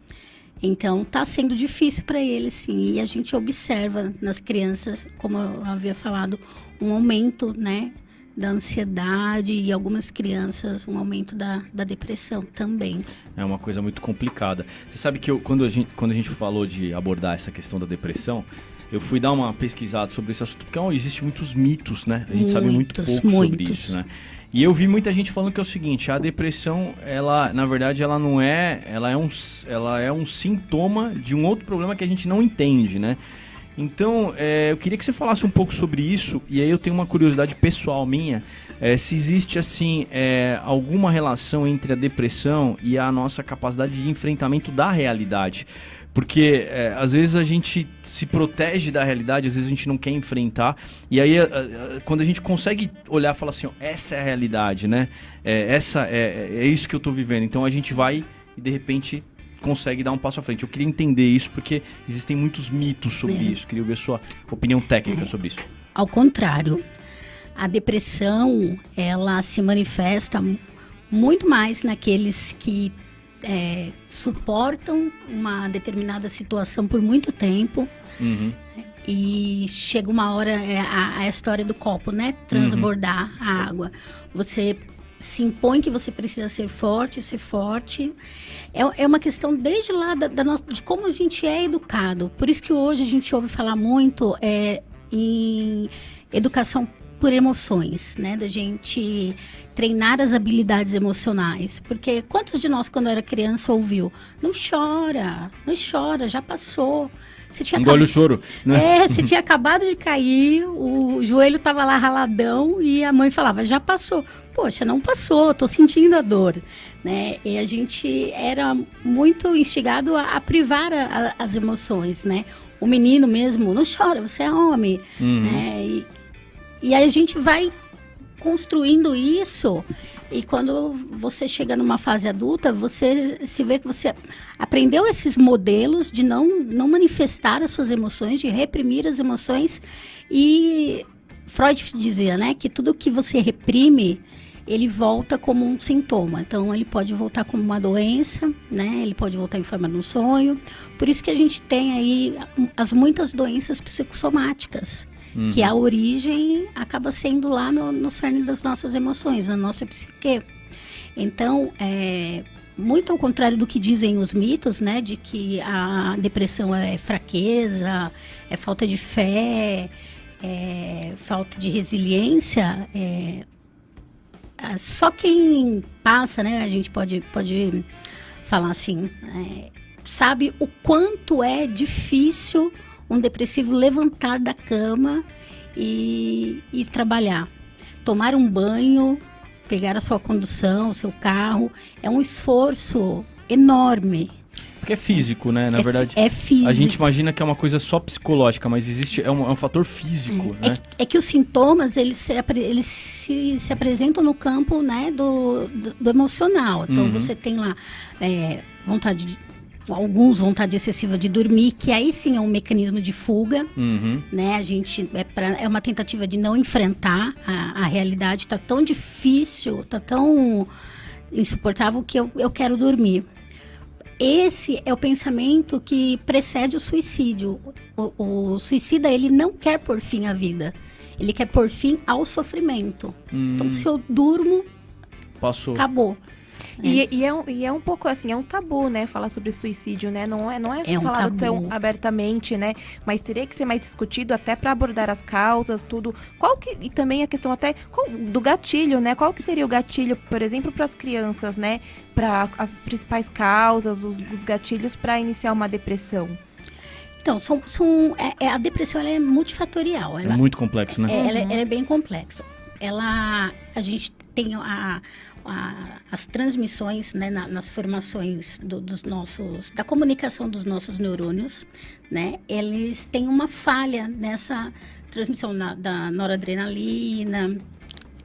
Então, está sendo difícil para eles, sim. E a gente observa nas crianças, como eu havia falado, um aumento, né, da ansiedade, e algumas crianças um aumento da depressão também. É uma coisa muito complicada. Você sabe que quando a gente falou de abordar essa questão da depressão, eu fui dar uma pesquisada sobre esse assunto, porque existe muitos mitos, né? A gente sabe muito pouco sobre isso, né? E eu vi muita gente falando que é o seguinte, a depressão, ela, na verdade, ela não é, ela é um sintoma de um outro problema que a gente não entende, né? Então, eu queria que você falasse um pouco sobre isso, e aí eu tenho uma curiosidade pessoal minha, se existe, assim, alguma relação entre a depressão e a nossa capacidade de enfrentamento da realidade. Porque às vezes a gente se protege da realidade, às vezes a gente não quer enfrentar. E aí quando a gente consegue olhar e falar assim, essa é a realidade, né? É isso que eu tô vivendo. Então a gente vai e de repente consegue dar um passo à frente. Eu queria entender isso porque existem muitos mitos sobre isso. Queria ver a sua opinião técnica sobre isso. Ao contrário, a depressão, ela se manifesta muito mais naqueles que suportam uma determinada situação por muito tempo, e chega uma hora, a história do copo, né? Transbordar a água. Você se impõe que você precisa ser forte. É uma questão desde lá de como a gente é educado. Por isso que hoje a gente ouve falar muito em educação por emoções, né? Da gente treinar as habilidades emocionais. Porque quantos de nós, quando era criança, ouviu? Não chora, já passou. Você tinha Engole o choro, né? você tinha acabado de cair, o joelho estava lá raladão e a mãe falava, já passou. Poxa, não passou, tô sentindo a dor, né? E a gente era muito instigado a privar as emoções, né? O menino mesmo, não chora, você é homem, né? E aí a gente vai construindo isso, e quando você chega numa fase adulta, você se vê que você aprendeu esses modelos de não manifestar as suas emoções, de reprimir as emoções, e Freud dizia, né, que tudo que você reprime, ele volta como um sintoma. Então, ele pode voltar como uma doença, né, ele pode voltar em forma de um sonho, por isso que a gente tem aí as muitas doenças psicossomáticas, que a origem acaba sendo lá no cerne das nossas emoções, na nossa psique. Então, muito ao contrário do que dizem os mitos, né, de que a depressão é fraqueza, é falta de fé, é falta de resiliência, só quem passa, né, a gente pode falar assim, sabe o quanto é difícil um depressivo levantar da cama e trabalhar. Tomar um banho, pegar a sua condução, o seu carro, é um esforço enorme. Porque é físico, né? Na verdade, é físico. A gente imagina que é uma coisa só psicológica, mas é um fator físico, né? É que os sintomas, eles se apresentam no campo, né, do emocional. Então, você tem lá alguns vontade excessiva de dormir, que aí sim é um mecanismo de fuga, né? A gente é uma tentativa de não enfrentar a realidade. Tá tão difícil, tá tão insuportável que eu quero dormir. Esse é o pensamento que precede o suicídio. O suicida, ele não quer pôr fim à vida, ele quer pôr fim ao sofrimento. Então, se eu durmo, passou, acabou. E é um pouco assim, é um tabu, né, falar sobre suicídio, né, não é falado tão abertamente, né, mas teria que ser mais discutido até para abordar as causas, tudo, e também a questão até do gatilho, né, qual que seria o gatilho, por exemplo, para as crianças, né, para as principais causas, os gatilhos para iniciar uma depressão? Então, a depressão, ela é multifatorial. É muito complexo, né? Ela é bem complexa. A gente tem as transmissões, né, nas formações da comunicação dos nossos neurônios, né? Eles têm uma falha nessa transmissão da noradrenalina,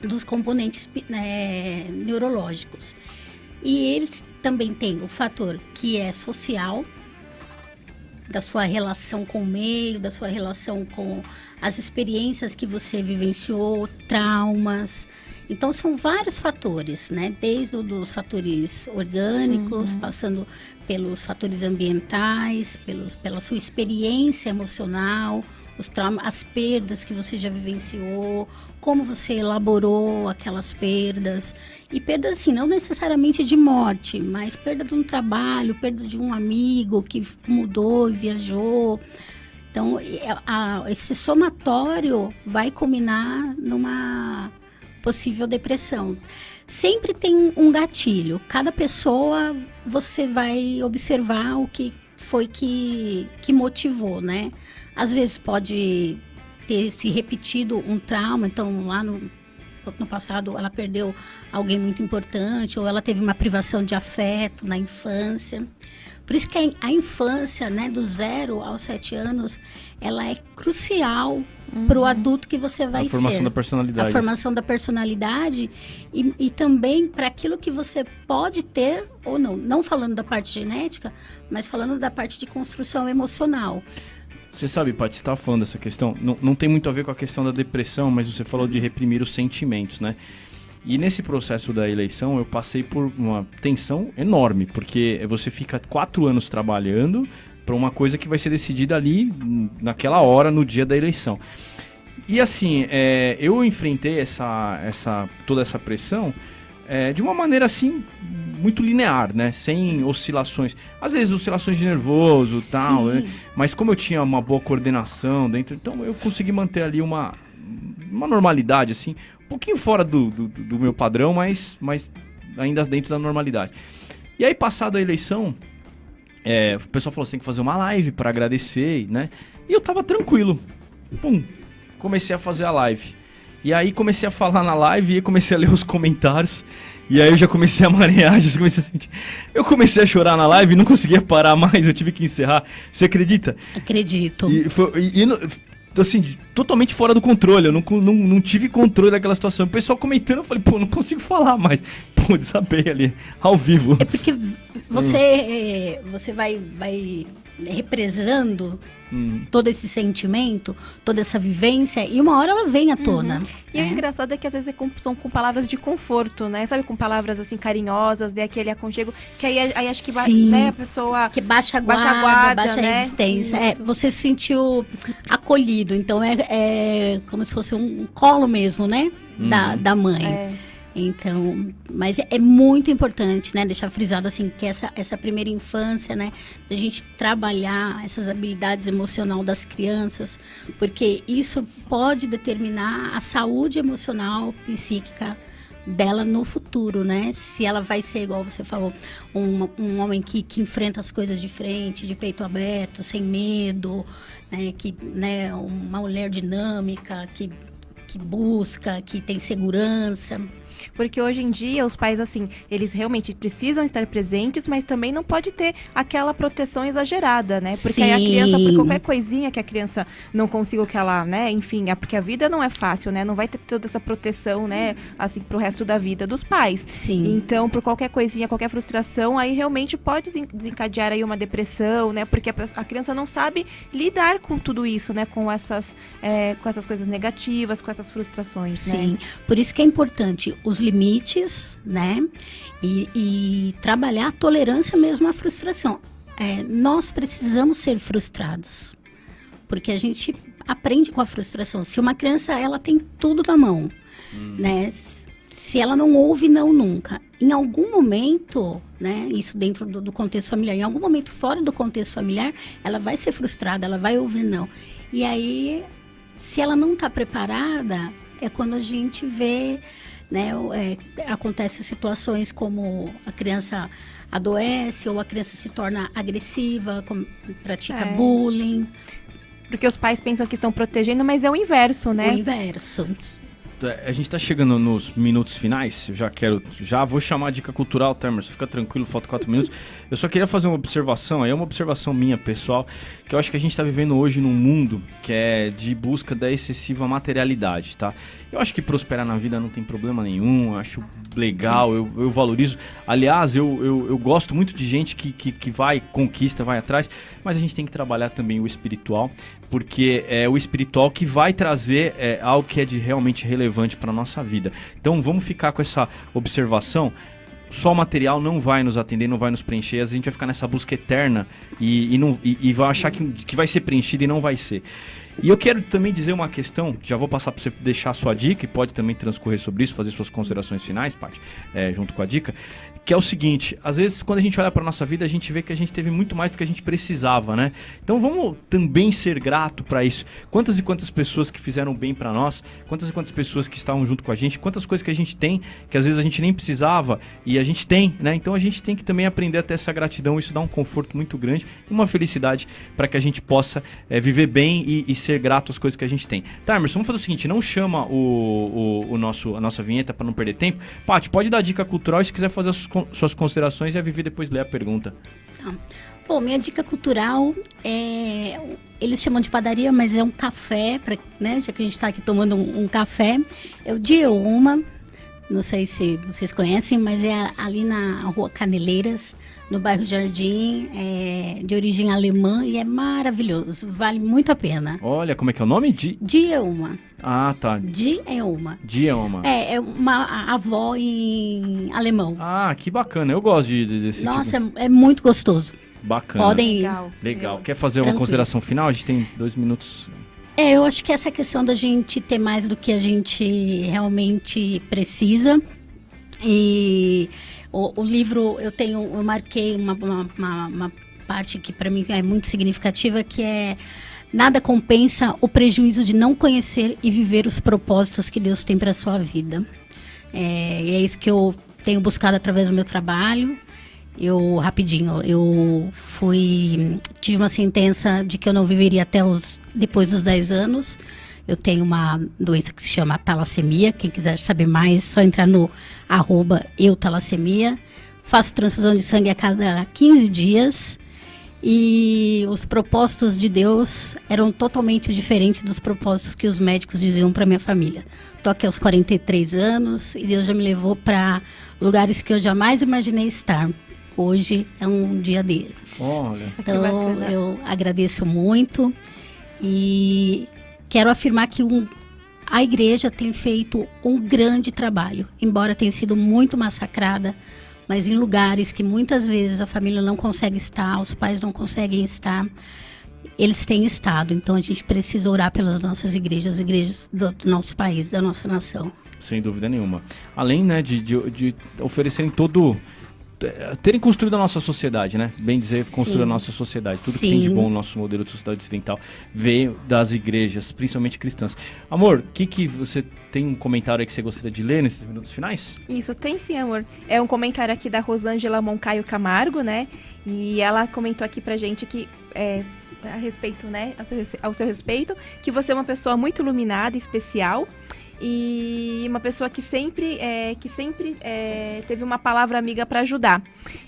dos componentes neurológicos. E eles também têm o fator que é social, da sua relação com o meio, da sua relação com as experiências que você vivenciou, traumas. Então, são vários fatores, né? Desde os fatores orgânicos, passando pelos fatores ambientais, pela sua experiência emocional, os traumas, as perdas que você já vivenciou, como você elaborou aquelas perdas. E perdas, assim, não necessariamente de morte, mas perda de um trabalho, perda de um amigo que mudou, viajou. Então, esse somatório vai culminar numa possível depressão. Sempre tem um gatilho. Cada pessoa, você vai observar o que foi que motivou, né? Às vezes pode ter se repetido um trauma, então lá no passado ela perdeu alguém muito importante, ou ela teve uma privação de afeto na infância. Por isso que a infância, né, do 0 aos 7 anos, ela é crucial para o adulto que você vai ser. A formação da personalidade. A formação da personalidade e também para aquilo que você pode ter ou não. Não falando da parte genética, mas falando da parte de construção emocional. Você sabe, Paty, você estava falando dessa questão, não tem muito a ver com a questão da depressão, mas você falou de reprimir os sentimentos, né? E nesse processo da eleição eu passei por uma tensão enorme, porque você fica 4 anos trabalhando para uma coisa que vai ser decidida ali naquela hora, no dia da eleição. E assim, eu enfrentei toda essa pressão de uma maneira assim, muito linear, né? Sem oscilações. Às vezes oscilações de nervoso e tal, né? Mas como eu tinha uma boa coordenação dentro, então eu consegui manter ali uma normalidade, assim, um pouquinho fora do meu padrão, mas ainda dentro da normalidade. E aí, passada a eleição, o pessoal falou assim, tem que fazer uma live para agradecer, né? E eu tava tranquilo. Pum, comecei a fazer a live. E aí comecei a falar na live e comecei a ler os comentários. E aí eu já comecei a marear, eu comecei a chorar na live e não conseguia parar mais, eu tive que encerrar. Você acredita? Acredito. Assim, totalmente fora do controle, eu não tive controle daquela situação. O pessoal comentando, eu falei, pô, não consigo falar mais. Pô, desabei ali, ao vivo. É porque você vai represando todo esse sentimento, toda essa vivência, e uma hora ela vem à tona. E o engraçado é que às vezes são com palavras de conforto, né? Sabe, com palavras assim carinhosas, aquele aconchego, que aí acho que vai, né, a pessoa... Que baixa a guarda, baixa a resistência. Você se sentiu acolhido, então é como se fosse um colo mesmo, né? Da mãe. Então, mas é muito importante, né, deixar frisado assim, que essa primeira infância, né, da gente trabalhar essas habilidades emocionais das crianças, porque isso pode determinar a saúde emocional, psíquica dela no futuro, né, se ela vai ser, igual você falou, um homem que enfrenta as coisas de frente, de peito aberto, sem medo, né, uma mulher dinâmica, que busca, que tem segurança. Porque hoje em dia os pais, assim, eles realmente precisam estar presentes, mas também não pode ter aquela proteção exagerada, né? Porque aí a criança, por qualquer coisinha que a criança não consiga, que ela, né, enfim, porque a vida não é fácil, né? Não vai ter toda essa proteção, né, assim, pro resto da vida dos pais. Sim. Então, por qualquer coisinha, qualquer frustração, aí realmente pode desencadear aí uma depressão, né? Porque a criança não sabe lidar com tudo isso, né? Com essas coisas negativas, com essas frustrações, né? Sim, por isso que é importante os limites, né? E trabalhar a tolerância mesmo à frustração. Nós precisamos ser frustrados, porque a gente aprende com a frustração. Se uma criança, ela tem tudo na mão, né? Se ela não ouve não nunca, em algum momento, né? Isso dentro do contexto familiar, em algum momento fora do contexto familiar, ela vai ser frustrada, ela vai ouvir não. E aí, se ela não está preparada, é quando a gente vê, né, acontecem situações como a criança adoece ou a criança se torna agressiva, pratica bullying. Porque os pais pensam que estão protegendo, mas é o inverso, né? O inverso. A gente tá chegando nos minutos finais, eu já vou chamar a dica cultural, Termerson, fica tranquilo, falta 4 minutos. Eu só queria fazer uma observação, uma observação minha, pessoal, que eu acho que a gente tá vivendo hoje num mundo que é de busca da excessiva materialidade, tá? Eu acho que prosperar na vida não tem problema nenhum, eu acho legal, eu valorizo. Aliás, eu gosto muito de gente que vai, conquista, vai atrás, mas a gente tem que trabalhar também o espiritual, porque é o espiritual que vai trazer algo que é de realmente relevante para nossa vida. Então vamos ficar com essa observação. Só o material não vai nos atender, não vai nos preencher. A gente vai ficar nessa busca eterna e vai achar que vai ser preenchido e não vai ser. E eu quero também dizer uma questão, já vou passar para você deixar a sua dica e pode também transcorrer sobre isso, fazer suas considerações finais, Paty, junto com a dica, que é o seguinte: às vezes quando a gente olha para nossa vida, a gente vê que a gente teve muito mais do que a gente precisava, né? Então vamos também ser grato para isso. Quantas e quantas pessoas que fizeram bem para nós, quantas e quantas pessoas que estavam junto com a gente, quantas coisas que a gente tem, que às vezes a gente nem precisava e a gente tem, né? Então a gente tem que também aprender a ter essa gratidão, isso dá um conforto muito grande e uma felicidade para que a gente possa viver bem e ser grato às coisas que a gente tem. Tá, Emerson, vamos fazer o seguinte, não chama a nossa vinheta para não perder tempo. Paty, pode dar dica cultural e se quiser fazer suas considerações e a Vivi depois ler a pergunta. Tá. Bom, minha dica cultural eles chamam de padaria, mas é um café, né, já que a gente está aqui tomando um café, é o Dieuma, Não sei se vocês conhecem, mas é ali na Rua Caneleiras, no bairro Jardim, de origem alemã e é maravilhoso, vale muito a pena. Olha, como é que é o nome? Dieuma. Ah, tá. Dieuma. Dieuma. É uma avó em alemão. Ah, que bacana. Eu gosto desse Nossa, tipo. é muito gostoso. Bacana. Podem ir. Legal. Quer fazer uma Tranquilo. consideração final? A gente tem 2 minutos. Eu acho que essa questão da gente ter mais do que a gente realmente precisa. E o livro, eu marquei uma parte que para mim é muito significativa, que é: nada compensa o prejuízo de não conhecer e viver os propósitos que Deus tem para a sua vida. E é isso que eu tenho buscado através do meu trabalho. Eu tive uma sentença de que eu não viveria depois dos 10 anos. Eu tenho uma doença que se chama talassemia. Quem quiser saber mais, é só entrar no @eutalassemia. Faço transfusão de sangue a cada 15 dias. E os propósitos de Deus eram totalmente diferentes dos propósitos que os médicos diziam para minha família. Estou aqui aos 43 anos e Deus já me levou para lugares que eu jamais imaginei estar. Hoje é um dia deles. Olha. Então eu agradeço muito e quero afirmar que a igreja tem feito um grande trabalho, embora tenha sido muito massacrada, mas em lugares que muitas vezes a família não consegue estar, os pais não conseguem estar, eles têm estado. Então a gente precisa orar pelas nossas igrejas, as igrejas do nosso país, da nossa nação. Sem dúvida nenhuma. Além, né, de oferecerem terem construído a nossa sociedade, né? Bem dizer, construir a nossa sociedade. Tudo que tem de bom no nosso modelo de sociedade ocidental veio das igrejas, principalmente cristãs. Amor, que você tem um comentário aí que você gostaria de ler nesses minutos finais? Isso, tem sim, amor. É um comentário aqui da Rosângela Moncaio Camargo, né? E ela comentou aqui pra gente que, a respeito, né? Ao seu respeito, que você é uma pessoa muito iluminada, especial. E uma pessoa que sempre teve uma palavra amiga para ajudar.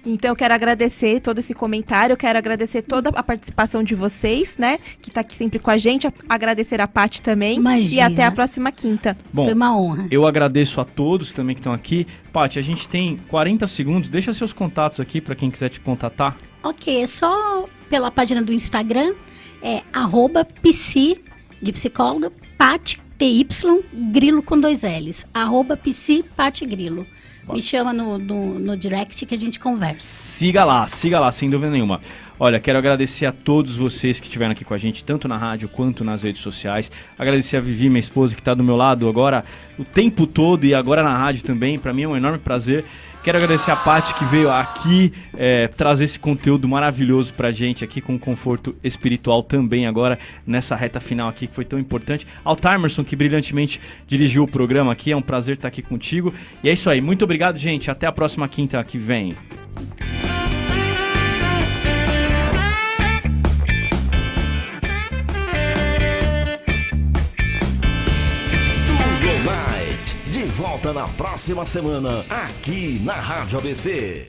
Então eu quero agradecer todo esse comentário, eu quero agradecer toda a participação de vocês, né, que tá aqui sempre com a gente, agradecer a Paty também. Imagina. E até a próxima quinta. Bom, foi uma honra. Eu agradeço a todos também que estão aqui. Paty, a gente tem 40 segundos, deixa seus contatos aqui para quem quiser te contatar. Ok, é só pela página do Instagram, @psi, de psicóloga, Paty, TY, Grilo com 2 L's, @psi, Paty Grilo. Me chama no direct que a gente conversa. Siga lá, sem dúvida nenhuma. Olha, quero agradecer a todos vocês que estiveram aqui com a gente, tanto na rádio quanto nas redes sociais. Agradecer a Vivi, minha esposa, que está do meu lado agora o tempo todo e agora na rádio também. Para mim é um enorme prazer. Quero agradecer a Paty que veio aqui trazer esse conteúdo maravilhoso pra gente aqui com conforto espiritual também agora nessa reta final aqui que foi tão importante. Ao Timerson que brilhantemente dirigiu o programa aqui, é um prazer estar aqui contigo. E é isso aí, muito obrigado, gente. Até a próxima quinta que vem. De volta na próxima semana, aqui na Rádio ABC.